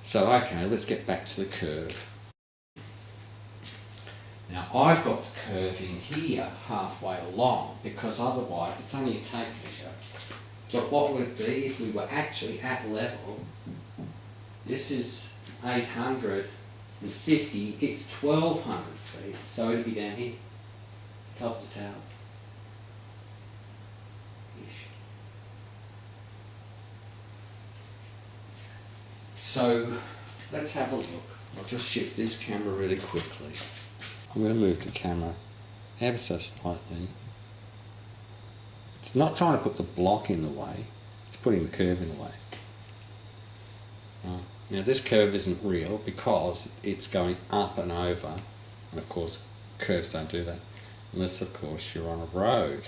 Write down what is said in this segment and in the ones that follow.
So okay, let's get back to the curve. Now I've got the curve in here halfway along because otherwise it's only a tape measure. But what would it be if we were actually at level? This is 850, it's 1200 feet, so it'd be down here, top of the tower. Ish. So let's have a look. I'll just shift this camera really quickly. I'm going to move the camera ever so slightly. It's not trying to put the block in the way, it's putting the curve in the way. Now this curve isn't real because it's going up and over, and of course curves don't do that, unless of course you're on a road.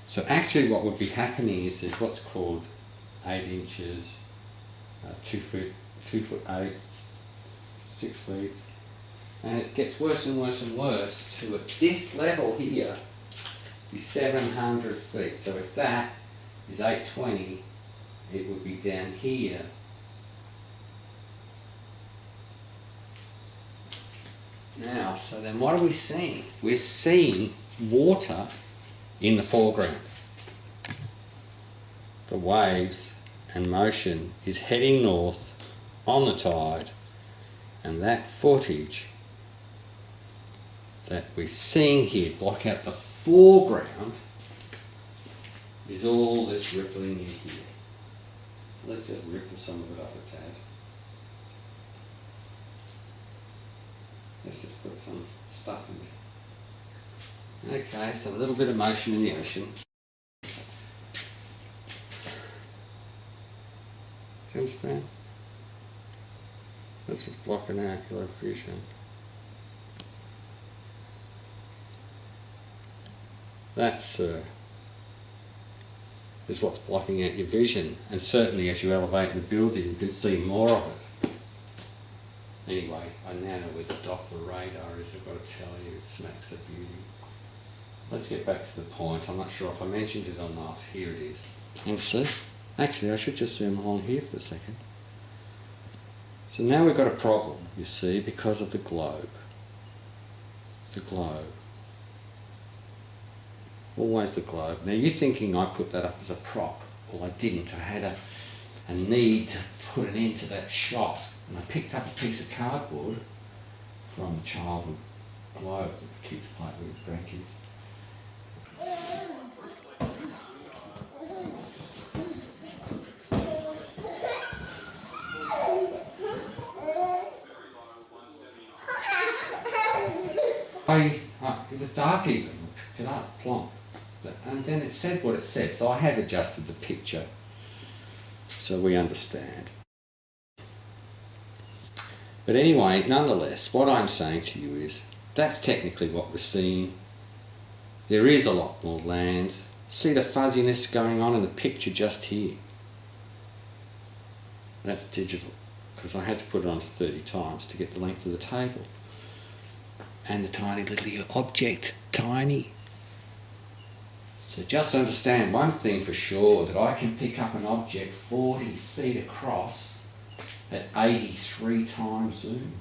So actually what would be happening is there's what's called 8 inches, 2 foot 8, 6 feet, and it gets worse and worse and worse to at this level here is 700 feet. So if that is 820, it would be down here. Now, so then what are we seeing? We're seeing water in the foreground. The waves and motion is heading north on the tide, and that footage that we're seeing here block out the foreground is all this rippling in here. So let's just ripple some of it up a tad. Let's just put some stuff in there. Okay, so a little bit of motion in the ocean. Do you understand? That's what's blocking out your vision. That's is what's blocking out your vision, and certainly as you elevate the building you can see more of it. Anyway, I now know where the Doppler radar is, I've got to tell you, it smacks of beauty. Let's get back to the point. I'm not sure if I mentioned it or not. Here it is. And see? Actually, I should just zoom along here for a second. So now we've got a problem, you see, because of the globe. The globe. Always the globe. Now you're thinking I put that up as a prop. Well, I didn't. I had a need to put an end to that shot. And I picked up a piece of cardboard from a childhood globe that the kids play with, grandkids. It was dark even. I picked it up, plonk. And then it said what it said, so I have adjusted the picture so we understand. But anyway, nonetheless, what I'm saying to you is that's technically what we're seeing. There is a lot more land. See the fuzziness going on in the picture just here? That's digital, because I had to put it on to 30 times to get the length of the table. And the tiny little object, tiny. So just understand one thing for sure, that I can pick up an object 40 feet across at 83 times zoom,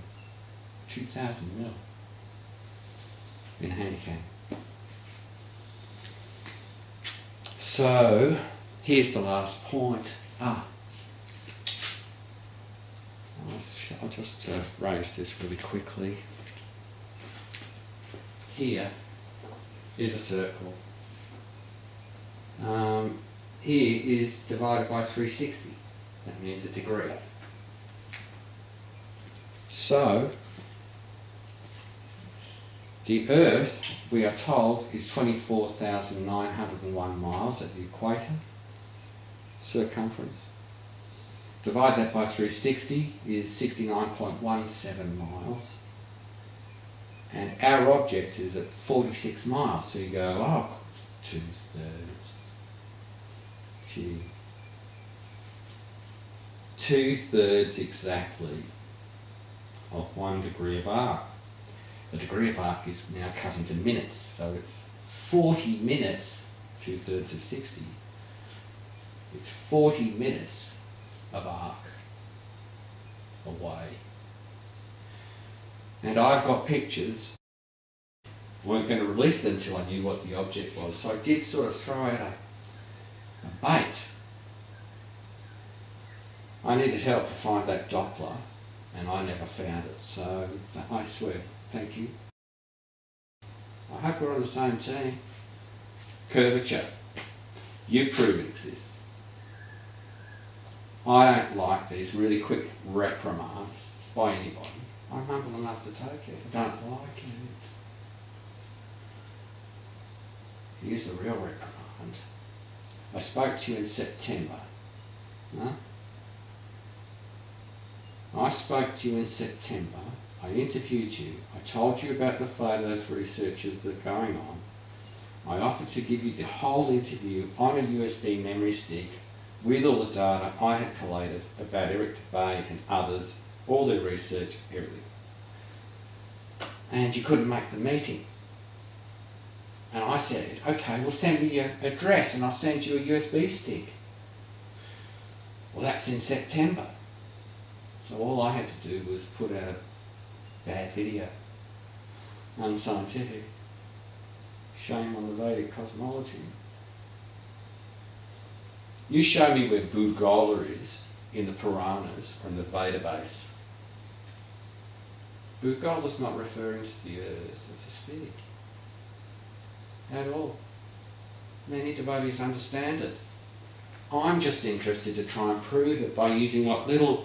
2000 mil in Handycam. So here's the last point. I'll just raise this really quickly. Here is a circle. Here is divided by 360. That means a degree. So the Earth, we are told, is 24,901 miles at the equator, circumference. Divide that by 360 is 69.17 miles. And our object is at 46 miles. So you go, oh, 2/3. Gee. 2/3 exactly of 1 degree of arc. A degree of arc is now cut into minutes, so it's 40 minutes, 2/3 of 60, It's 40 minutes of arc away. And I've got pictures. Weren't going to release them until I knew what the object was. So I did sort of throw out a bait. I needed help to find that Doppler, and I never found it. So I swear, thank you. I hope we're on the same team. Curvature. You prove it exists. I don't like these really quick reprimands by anybody. I'm humble enough to take it. I don't like it. Here's the real reprimand. I spoke to you in September. Huh? I spoke to you in September. I interviewed you. I told you about the flat earth researches that are going on. I offered to give you the whole interview on a USB memory stick with all the data I had collated about Eric Dubay and others, all their research, everything. And you couldn't make the meeting. And I said, okay, well send me your address and I'll send you a USB stick. Well, that's in September. So all I had to do was put out a bad video. Unscientific. Shame on the Vedic cosmology. You show me where Bhugola is in the Puranas or in the Veda base. Bhugola's not referring to the earth as a sphere. At all. Many devotees understand it. I'm just interested to try and prove it by using what little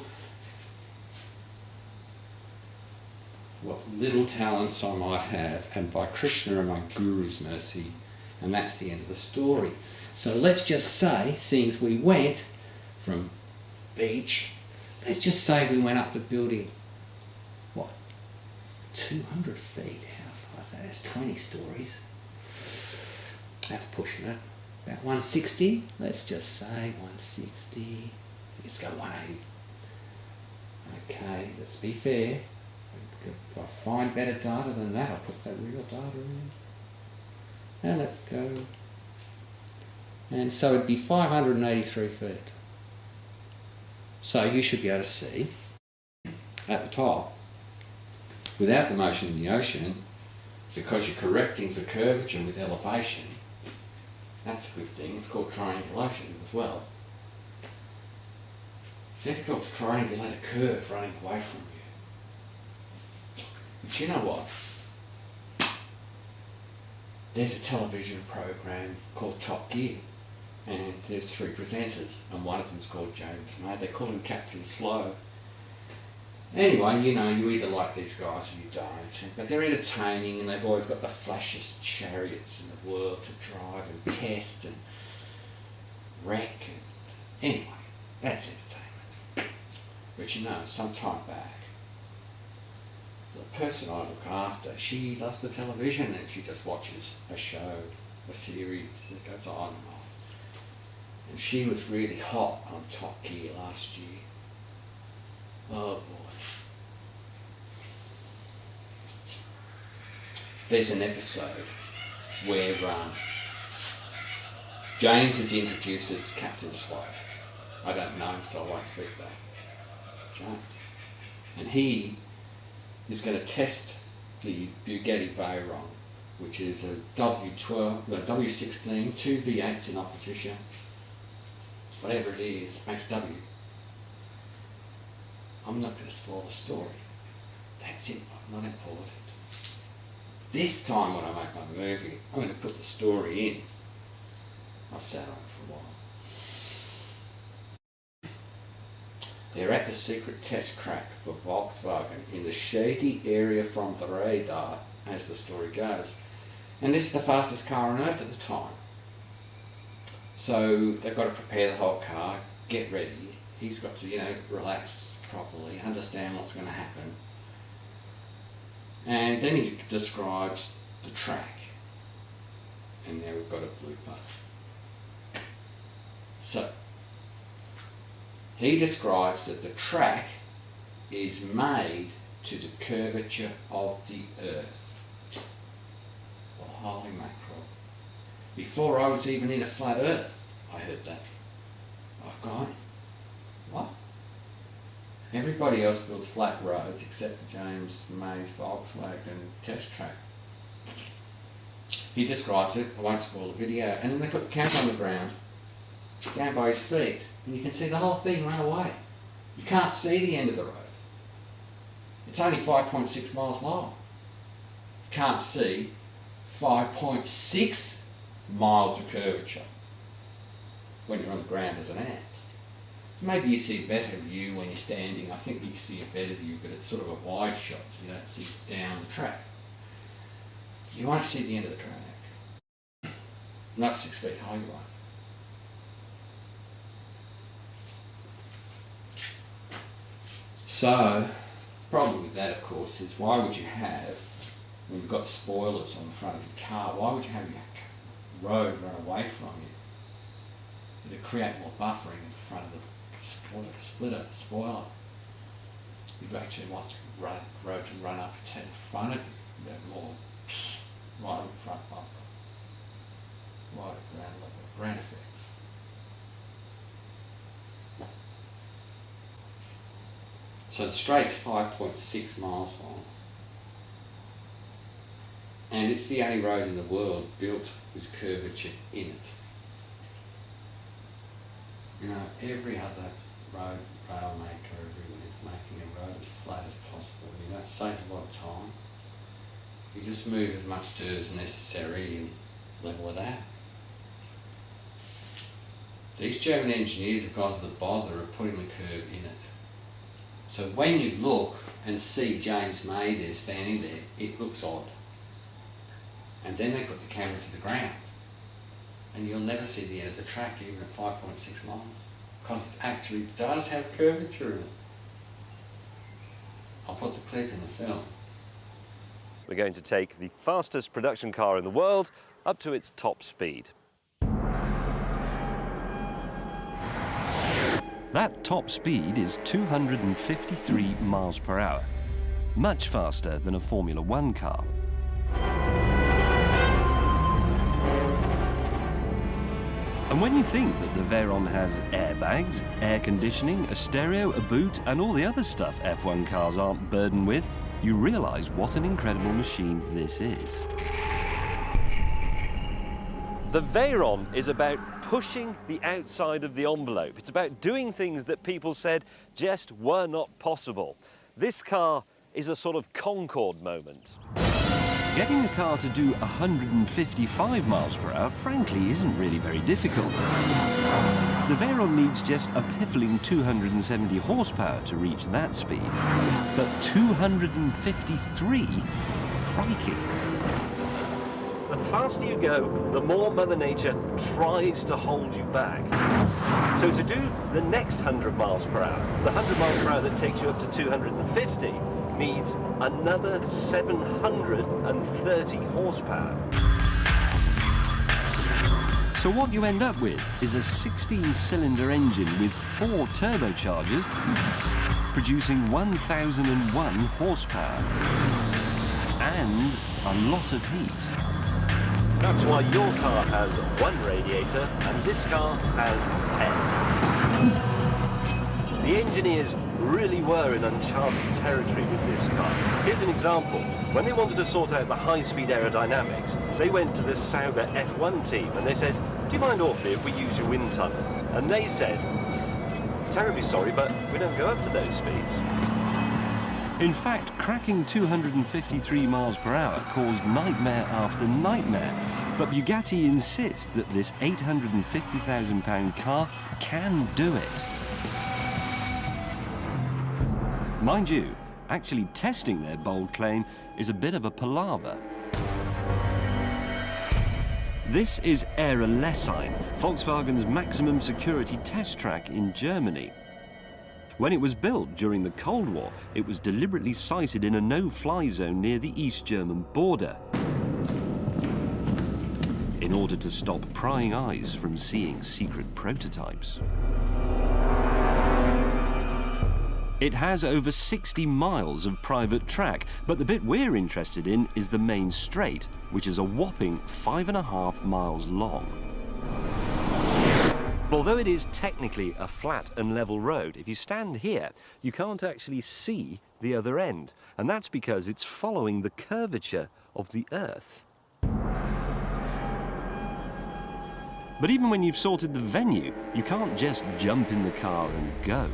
talents I might have, and by Krishna and my Guru's mercy, and that's the end of the story. So let's just say, seeing as we went from beach, let's just say we went up to building, 200 feet? How far is that? That's 20 stories. That's pushing it. About 160, let's just say 160. Let's go 180. Okay, let's be fair. If I find better data than that, I'll put that real data in. And let's go. And so it'd be 583 feet. So you should be able to see at the top, without the motion in the ocean, because you're correcting for curvature with elevation. That's a good thing. It's called triangulation as well. It's difficult to triangulate a curve running away from you. But you know what? There's a television program called Top Gear, and there's 3 presenters, and one of them's called James May. They call him Captain Slow. Anyway, you know, you either like these guys or you don't, but they're entertaining and they've always got the flashiest chariots in the world to drive and test and wreck. And anyway, that's entertainment. But you know, some time back, the person I look after, she loves the television and she just watches a show, a series that goes on and on. And she was really hot on Top Gear last year. Oh boy. There's an episode where James is introduced as Captain Slow. I don't know him, so I won't speak that. James. And he is going to test the Bugatti Veyron, which is a W12, no, W16, 2 V8s in opposition. Whatever it is, makes W. I'm not going to spoil the story. That's it, not important. This time when I make my movie, I'm going to put the story in. I've sat on it for a while. They're at the secret test track for Volkswagen in the shady area from the radar, as the story goes. And this is the fastest car on Earth at the time. So they've got to prepare the whole car, get ready. He's got to, relax properly, understand what's going to happen. And then he describes the track. And there we've got a blooper. So, he describes that the track is made to the curvature of the Earth. Well, holy mackerel. Before I was even in a flat Earth, I heard that. I've gone, what? Everybody else builds flat roads except for James May's Volkswagen test track. He describes it, I won't spoil the video, and then they put the camera on the ground, down by his feet, and you can see the whole thing run away. You can't see the end of the road. It's only 5.6 miles long. You can't see 5.6 miles of curvature when you're on the ground as an ant. Maybe you see a better view when you're standing. I think you see a better view, but it's sort of a wide shot, so you don't see down the track. You won't see the end of the track. Not 6 feet high, you won't. So, the problem with that, of course, is why would you have, when you've got spoilers on the front of your car, why would you have your road run away from you? To create more buffering in front of the spoiler. You'd actually want the road to run up in front of you. You have more right in front bumper, right at ground level, ground effects. So the straight's 5.6 miles long, and it's the only road in the world built with curvature in it. You know, every other road rail maker everywhere is making a road as flat as possible. You know, it saves a lot of time. You just move as much dirt as necessary and level it out. These German engineers have gone to the bother of putting the curve in it. So when you look and see James May there standing there, it looks odd. And then they put the camera to the ground. And you'll never see the end of the track, even at 5.6 miles. Because it actually does have curvature in it. I'll put the clip in the film. We're going to take the fastest production car in the world up to its top speed. That top speed is 253 miles per hour, much faster than a Formula One car. And when you think that the Veyron has airbags, air conditioning, a stereo, a boot, and all the other stuff F1 cars aren't burdened with, you realise what an incredible machine this is. The Veyron is about pushing the outside of the envelope. It's about doing things that people said just were not possible. This car is a sort of Concorde moment. Getting a car to do 155 miles per hour, frankly, isn't really very difficult. The Veyron needs just a piffling 270 horsepower to reach that speed. But 253? Crikey. The faster you go, the more Mother Nature tries to hold you back. So to do the next 100 miles per hour, the 100 miles per hour that takes you up to 250, needs another 730 horsepower. So what you end up with is a 16-cylinder engine with 4 turbochargers producing 1001 horsepower and a lot of heat. That's why your car has 1 radiator and this car has 10. The engineers really were in uncharted territory with this car. Here's an example. When they wanted to sort out the high-speed aerodynamics, they went to the Sauber F1 team and they said, "Do you mind awfully if we use your wind tunnel?" And they said, "Terribly sorry, but we don't go up to those speeds." In fact, cracking 253 miles per hour caused nightmare after nightmare. But Bugatti insist that this £850,000 car can do it. Mind you, actually testing their bold claim is a bit of a palaver. This is Aero Lessine, Volkswagen's maximum security test track in Germany. When it was built during the Cold War, it was deliberately sited in a no-fly zone near the East German border in order to stop prying eyes from seeing secret prototypes. It has over 60 miles of private track, but the bit we're interested in is the main straight, which is a whopping 5.5 miles long. Although it is technically a flat and level road, if you stand here, you can't actually see the other end. And that's because it's following the curvature of the Earth. But even when you've sorted the venue, you can't just jump in the car and go.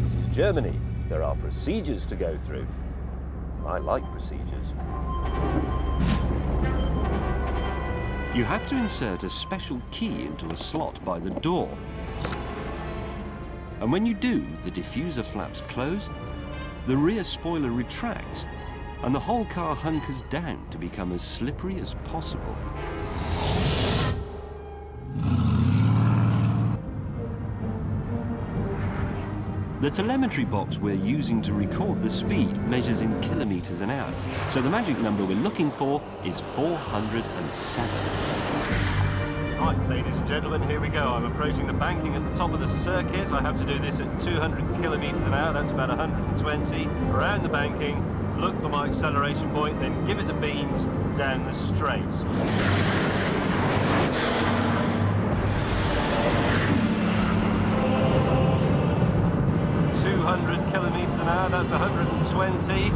This is Germany. There are procedures to go through. I like procedures. You have to insert a special key into a slot by the door. And when you do, the diffuser flaps close, the rear spoiler retracts, and the whole car hunkers down to become as slippery as possible. The telemetry box we're using to record the speed measures in kilometers an hour, so the magic number we're looking for is 407. Right, ladies and gentlemen, here we go. I'm approaching the banking at the top of the circuit. I have to do this at 200 kilometers an hour, that's about 120. Around the banking, look for my acceleration point, then give it the beans down the straight. 200 kilometers an hour, that's 120.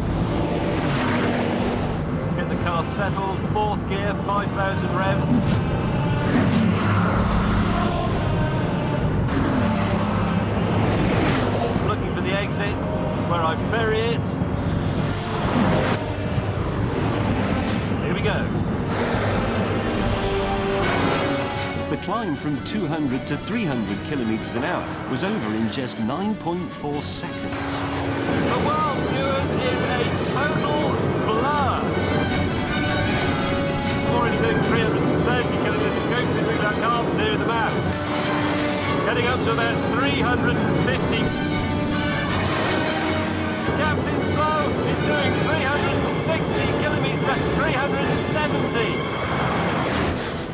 Let's get the car settled. Fourth gear, 5,000 revs. Looking for the exit, where I bury it. Here we go. The climb from 200 to 300 kilometers an hour was over in just 9.4 seconds. The world, viewers, is a total blur. I'm already doing 330 kilometers, going to move that car, doing the maths. Getting up to about 350. Captain Slow is doing 360 kilometers an hour, 370.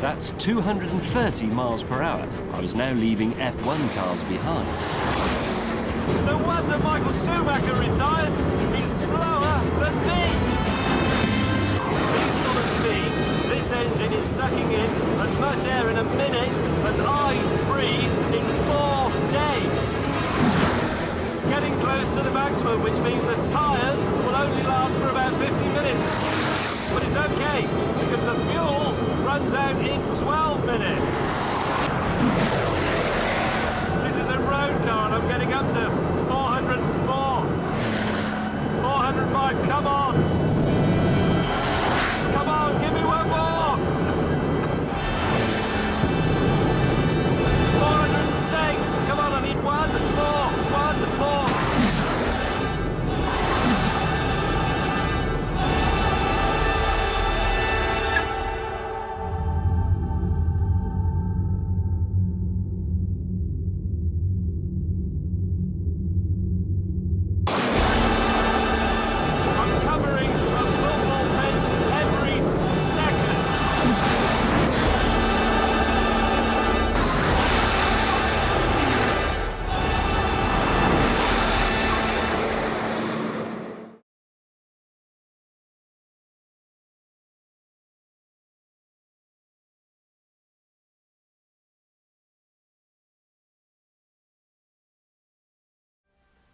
That's 230 miles per hour. I was now leaving F1 cars behind. It's no wonder Michael Schumacher retired. He's slower than me. These sort of speeds, this engine is sucking in as much air in a minute as I breathe in 4 days. Getting close to the maximum, which means the tyres will only last for about 50 minutes. But it's okay, because the fuel runs out in 12 minutes. This is a road car and I'm getting up to 404. 405, come on. Come on, give me one more. 406, come on, I need one more.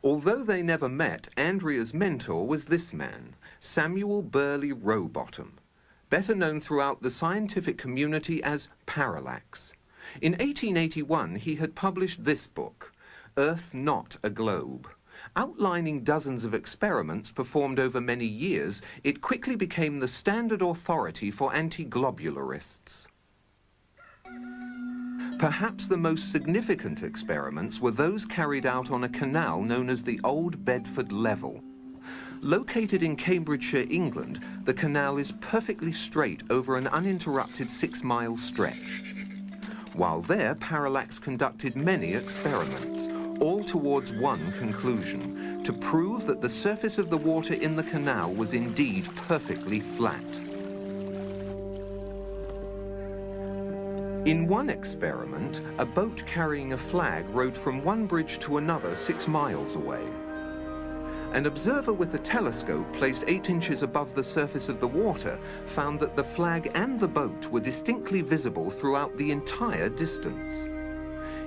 Although they never met, Andrea's mentor was this man, Samuel Burley Rowbottom, better known throughout the scientific community as Parallax. In 1881, he had published this book, Earth Not a Globe. Outlining dozens of experiments performed over many years, it quickly became the standard authority for anti-globularists. Perhaps the most significant experiments were those carried out on a canal known as the Old Bedford Level. Located in Cambridgeshire, England, the canal is perfectly straight over an uninterrupted 6-mile stretch. While there, Parallax conducted many experiments, all towards one conclusion, to prove that the surface of the water in the canal was indeed perfectly flat. In one experiment, a boat carrying a flag rowed from one bridge to another 6 miles away. An observer with a telescope placed 8 inches above the surface of the water found that the flag and the boat were distinctly visible throughout the entire distance.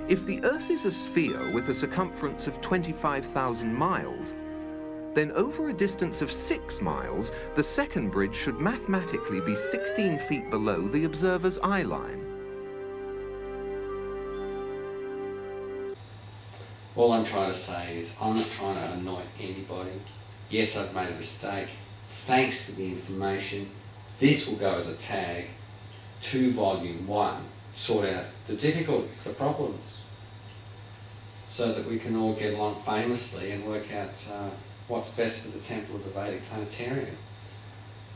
If the Earth is a sphere with a circumference of 25,000 miles, then over a distance of 6 miles, the second bridge should mathematically be 16 feet below the observer's eye line. All I'm trying to say is I'm not trying to annoy anybody. Yes, I've made a mistake. Thanks for the information. This will go as a tag to volume 1. Sort out the difficulties, the problems, so that we can all get along famously and work out what's best for the Temple of the Vedic Planetarium.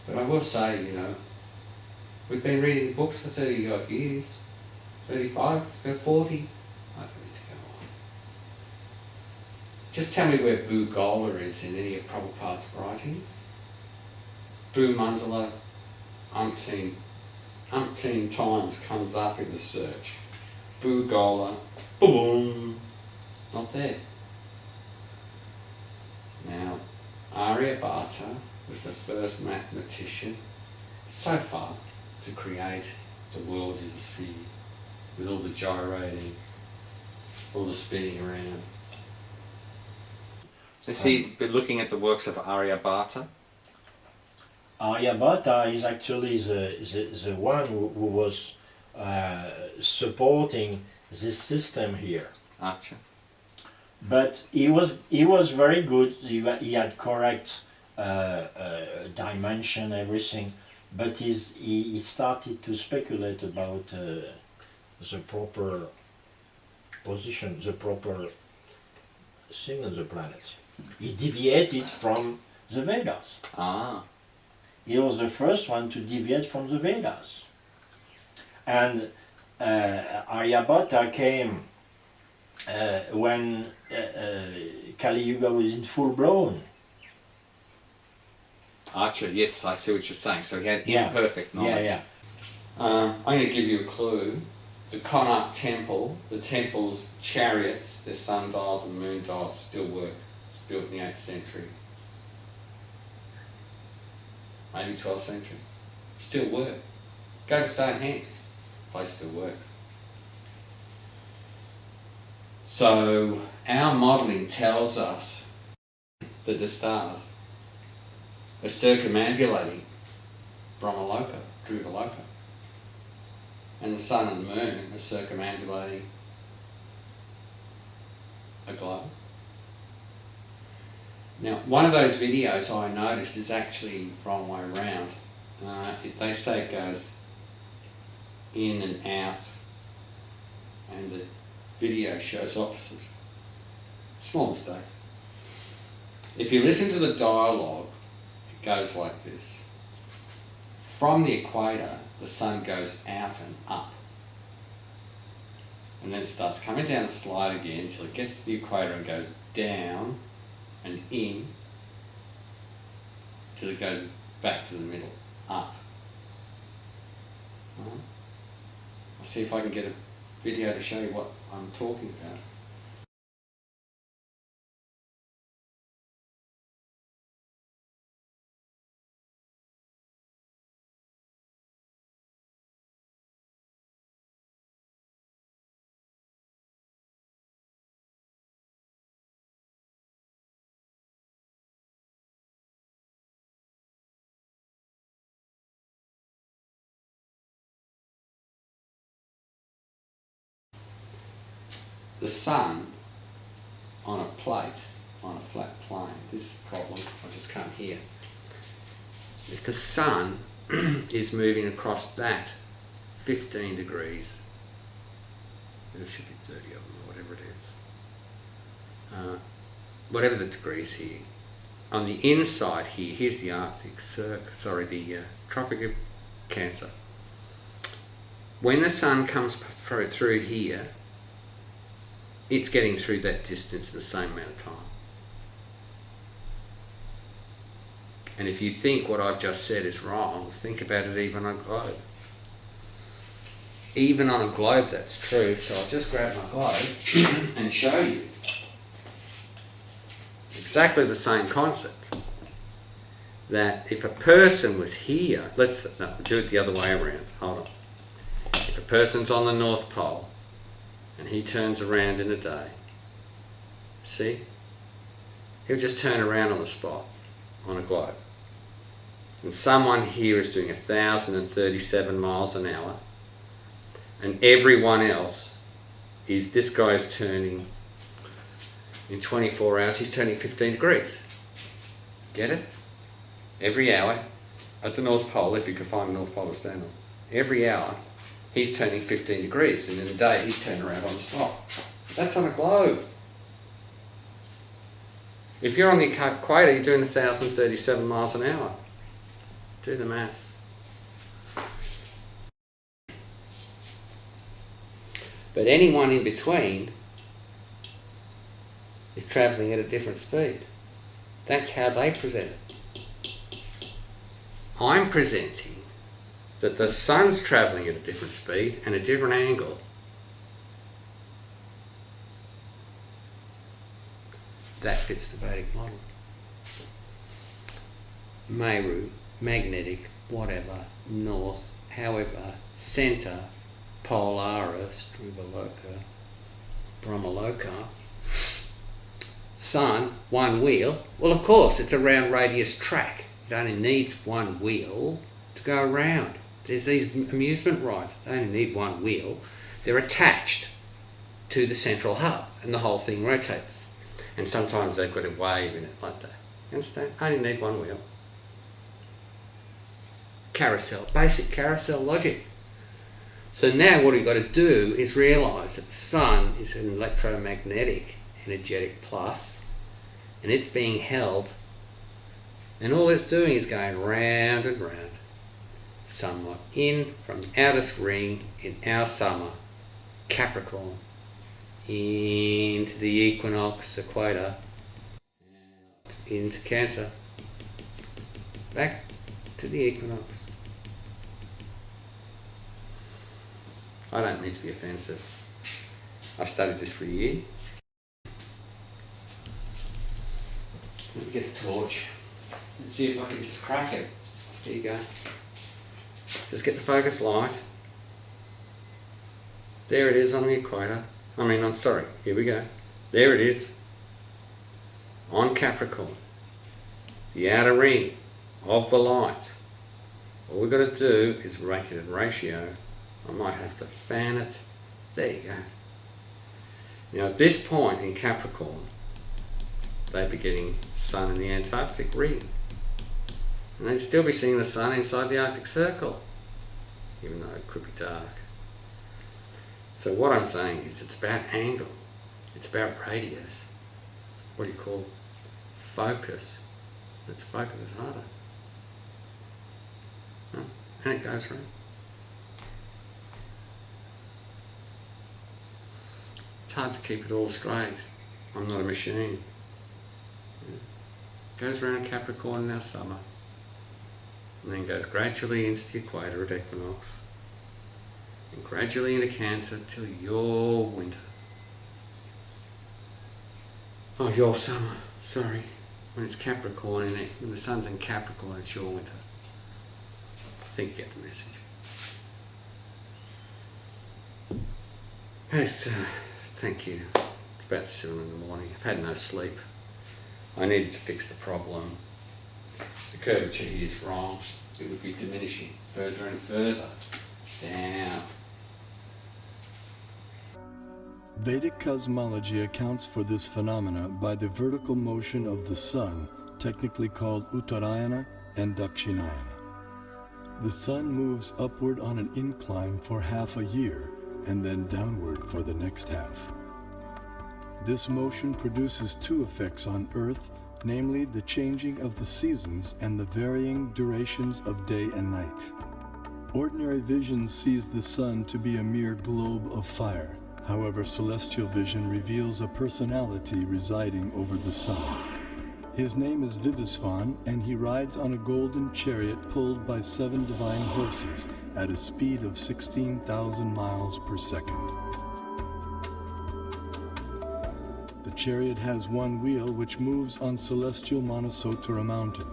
But I will say, you know, we've been reading books for 30 odd years, 35, 40. I don't need to go on. Just tell me where Bhugola is in any of Prabhupada's writings. Bhu Mandala, umpteen times comes up in the search. Bhugola, boom, not there. Now, Aryabhata was the first mathematician so far to create the world as a sphere, with all the gyrating, all the spinning around. Let's see, we're looking at the works of Aryabhata. Aryabhata is actually the one who was supporting this system here. Acha. But he was very good. He had correct dimension, everything. But he started to speculate about the proper position, the proper thing on the planet. He deviated from the Vedas. Ah. He was the first one to deviate from the Vedas. And Aryabhata came when Kali Yuga was in full blown. Acha, yes, I see what you're saying. So he had Yeah. imperfect knowledge. Yeah. I'm going to give you a clue. The Konark Temple, the temple's chariots, their sundials and moon dials still work. It's built in the 8th century. Maybe 12th century. Still work. Go to Stonehenge. Place still works. So our modelling tells us that the stars are circumambulating Brahmaloka, Dhruvaloka. And the sun and the moon are circumambulating a globe. Now, one of those videos I noticed is actually the wrong way around. They say it goes in and out, and the video shows opposite. Small mistakes. If you listen to the dialogue, it goes like this. From the equator, the sun goes out and up. And then it starts coming down the slide again until it gets to the equator and goes down and in till it goes back to the middle, up. I'll see if I can get a video to show you what I'm talking about. The sun on a plate, on a flat plane, this problem I just can't hear. If the sun is moving across that 15 degrees, there should be 30 of them or whatever it is, whatever the degrees here, on the inside here, here's the Arctic Circle, the Tropic of Cancer. When the sun comes through here, it's getting through that distance the same amount of time. And if you think what I've just said is wrong, think about it even on a globe. Even on a globe that's true, so I'll just grab my globe and show you. If exactly the same concept. That if a person was here, no, do it the other way around, hold on. If a person's on the North Pole and he turns around in a day, see, he'll just turn around on the spot, on a globe. And someone here is doing 1,037 miles an hour, and everyone else is, this guy's turning, in 24 hours, he's turning 15 degrees. Get it? Every hour, at the North Pole, if you can find the North Pole to stand on, every hour, he's turning 15 degrees, and in a day, he's turning around on the spot. That's on a globe. If you're on the equator, you're doing 1,037 miles an hour. Do the maths. But anyone in between is travelling at a different speed. That's how they present it. I'm presenting that the sun's travelling at a different speed and a different angle. That fits the Vedic model. Meru, magnetic, whatever, north, however, centre, Polaris, Dhruvaloka, Brahmaloka, sun, one wheel. Well, of course, it's a round radius track. It only needs one wheel to go around. There's these amusement rides. They only need one wheel. They're attached to the central hub, and the whole thing rotates. And sometimes they've got a wave in it like that. You understand? Only need one wheel. Carousel, basic carousel logic. So now what we've got to do is realise that the sun is an electromagnetic energetic plus, and it's being held, and all it's doing is going round and round, somewhat in from the outer ring in our summer, Capricorn, into the equinox, equator, into Cancer, back to the equinox. I don't mean to be offensive. I've studied this for a year. Let me get the torch and see if I can just crack it. There you go. Just get the focus light. There it is on the equator. Here we go. There it is. On Capricorn. The outer ring of the light. All we've got to do is make it in ratio. I might have to fan it. There you go. Now at this point in Capricorn, they'd be getting sun in the Antarctic ring. And they'd still be seeing the sun inside the Arctic Circle, even though it could be dark. So what I'm saying is it's about angle. It's about radius. What do you call focus? Let's focus it harder. Huh? And it goes round. It's hard to keep it all straight. I'm not a machine. Goes around Capricorn in our summer, and then goes gradually into the equator at equinox, and gradually into Cancer till your winter. Oh, your summer, sorry. When it's Capricorn, when the sun's in Capricorn, it's your winter. I think you get the message. Yes, thank you. It's about 7 in the morning. I've had no sleep. I needed to fix the problem. The curvature here is wrong. It would be diminishing further and further down. Vedic cosmology accounts for this phenomena by the vertical motion of the sun, technically called Uttarayana and Dakshinayana. The sun moves upward on an incline for half a year and then downward for the next half. This motion produces two effects on Earth, namely the changing of the seasons and the varying durations of day and night. Ordinary vision sees the sun to be a mere globe of fire. However, celestial vision reveals a personality residing over the sun. His name is Vivasvan, and he rides on a golden chariot pulled by 7 divine horses at a speed of 16,000 miles per second. The chariot has one wheel which moves on celestial Manasotra mountain.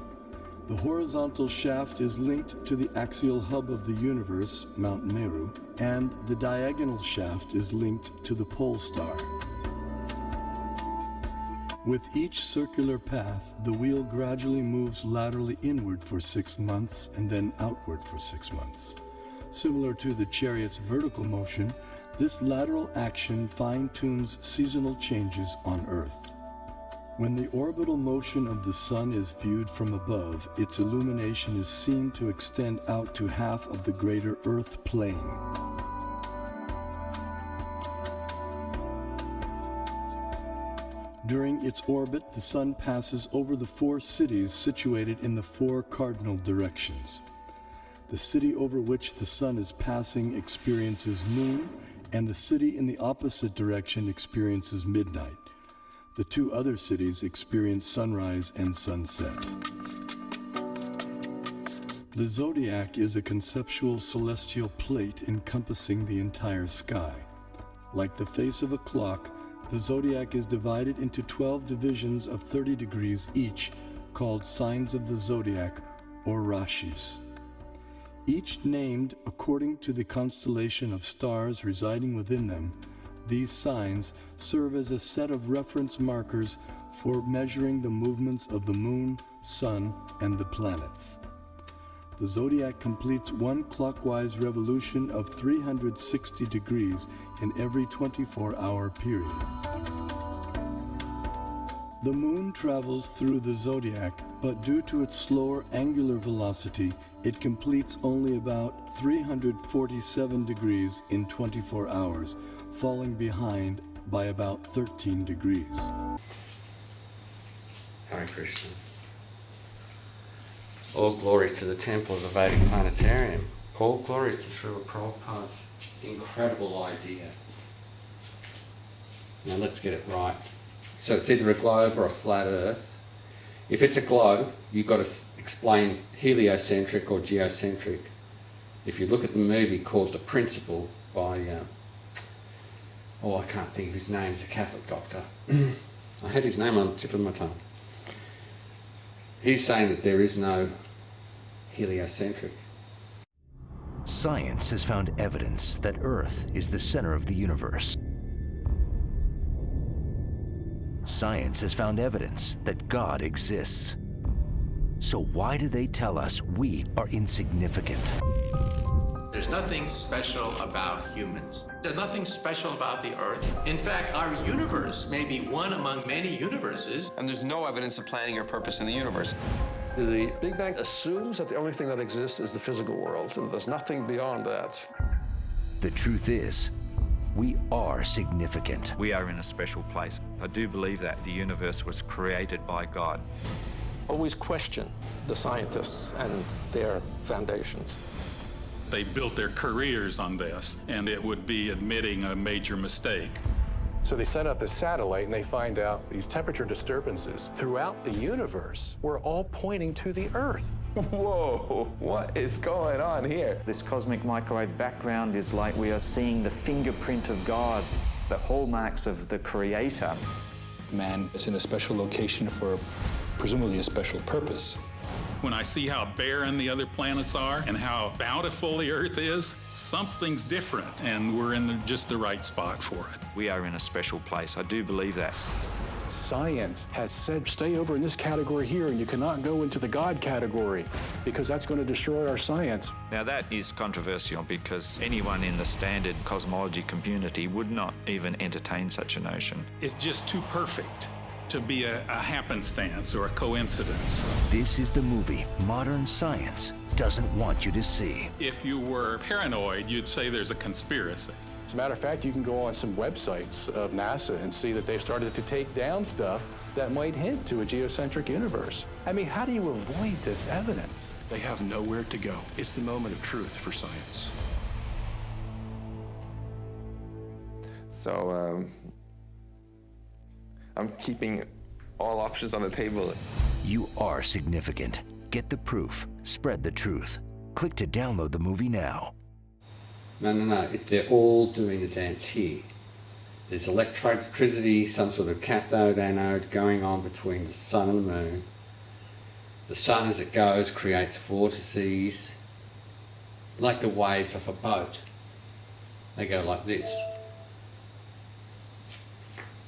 The horizontal shaft is linked to the axial hub of the universe, Mount Meru, and the diagonal shaft is linked to the pole star. With each circular path, the wheel gradually moves laterally inward for 6 months and then outward for 6 months. Similar to the chariot's vertical motion, this lateral action fine-tunes seasonal changes on Earth. When the orbital motion of the Sun is viewed from above, its illumination is seen to extend out to half of the greater Earth plane. During its orbit, the Sun passes over the 4 cities situated in the 4 cardinal directions. The city over which the Sun is passing experiences noon, and the city in the opposite direction experiences midnight. The 2 other cities experience sunrise and sunset. The zodiac is a conceptual celestial plate encompassing the entire sky. Like the face of a clock, the zodiac is divided into 12 divisions of 30 degrees each, called signs of the zodiac, or rashis. Each named according to the constellation of stars residing within them. These signs serve as a set of reference markers for measuring the movements of the moon, sun, and the planets. The zodiac completes one clockwise revolution of 360 degrees in every 24-hour period. The moon travels through the zodiac, but due to its slower angular velocity, it completes only about 347 degrees in 24 hours, falling behind by about 13 degrees. Hare Krishna. All glories to the temple of the Vedic Planetarium. All glories to Srila Prabhupada's incredible idea. Now let's get it right. So it's either a globe or a flat Earth. If it's a globe, you've got to explain heliocentric or geocentric. If you look at the movie called The Principle by, I can't think of his name, he's a Catholic doctor. I had his name on the tip of my tongue. He's saying that there is no heliocentric. Science has found evidence that Earth is the center of the universe. Science has found evidence that God exists. So why do they tell us we are insignificant? There's nothing special about humans. There's nothing special about the Earth. In fact, our universe may be one among many universes. And there's no evidence of planning or purpose in the universe. The Big Bang assumes that the only thing that exists is the physical world, and there's nothing beyond that. The truth is, we are significant. We are in a special place. I do believe that the universe was created by God. Always question the scientists and their foundations. They built their careers on this, and it would be admitting a major mistake. So they set up a satellite and they find out these temperature disturbances throughout the universe were all pointing to the Earth. Whoa, what is going on here? This cosmic microwave background is like we are seeing the fingerprint of God, the hallmarks of the Creator. Man is in a special location for presumably a special purpose. When I see how barren the other planets are and how bountiful the Earth is, something's different, and we're in just the right spot for it. We are in a special place. I do believe that. Science has said, stay over in this category here, and you cannot go into the God category, because that's going to destroy our science. Now that is controversial because anyone in the standard cosmology community would not even entertain such a notion. It's just too perfect to be a happenstance or a coincidence. This is the movie modern science doesn't want you to see. If you were paranoid, you'd say there's a conspiracy. As a matter of fact, you can go on some websites of NASA and see that they've started to take down stuff that might hint to a geocentric universe. I mean, how do you avoid this evidence? They have nowhere to go. It's the moment of truth for science. So, I'm keeping all options on the table. You are significant. Get the proof. Spread the truth. Click to download the movie now. No. They're all doing the dance here. There's electricity, some sort of cathode, anode going on between the sun and the moon. The sun, as it goes, creates vortices, like the waves off a boat. They go like this.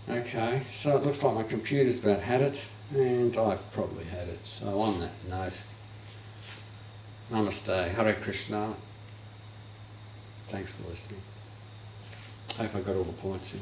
Okay, so it looks like my computer's about had it, and I've probably had it. So on that note, Namaste, Hare Krishna. Thanks for listening. Hope I got all the points in.